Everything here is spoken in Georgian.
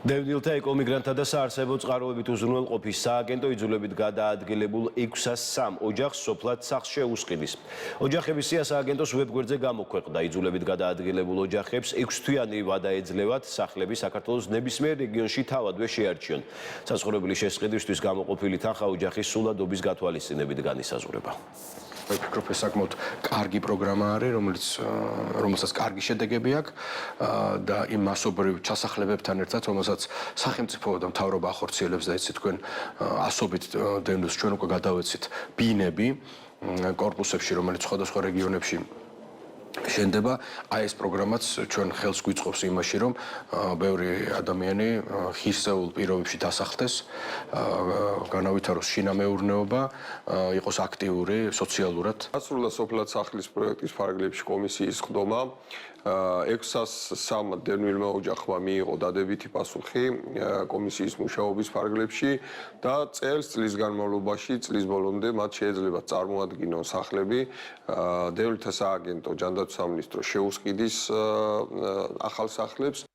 დევნილთა ეკომიგრანტთა და საარსებო წყაროებით უზრუნველყოფის სააგენტო იძულებით გადაადგილებულ 603 ოჯახს სოფლად სახლს შეუსყიდის. ოჯახების სია სააგენტოს ვებგვერდზე გამოქვეყნდა. იძულებით გადაადგილებულ ოჯახებს 6-თვიანი ვადა ეძლევათ სახლები საქართველოს ნებისმიერ რეგიონში თავადვე შეარჩიონ. საცხოვრებელი შესყიდვისთვის გამოყოფილი თანხა ოჯახის სულადობის გათვალისწინებით განისაზღვრება. ვფიქრობ, ეს საკმაოდ კარგი პროგრამა არის, რომელსაც კარგი შედეგები აქვს და იმ მასობრივ ჩასახლებებთან ერთად, რომელსაც სახელმწიფო და მთავრობა ახორციელებს და იცით თქვენ ასობით დევნილს ჩვენ უკვე გადავეცით ბინები კორპუსებში, რომელიც სხვადასხვა რეგიონებში შენდება, აი ეს პროგრამაც ჩვენ ხელს გვიწყობს იმაში, რომ ბევრი ადამიანი ღირსეულ პირობებში დასახლდეს, განავითაროს შინამეურნეობა, იყოს აქტიური სოციალურად. დასრულდა სოფლად სახლის პროექტის ფარგლებში კომისიის ხდომა. 603 დევნილმა ოჯახმა მიიღო დადებითი პასუხი კომისიის მუშაობის ფარგლებში და წლის განმავლობაში, წლის ბოლომდე მათ შეეძლებათ წარმოადგინონ სახლები. დევნილთა სააგენტო ჯანდაცვის სამინისტრო შეუსყიდის ახალ სახლებს.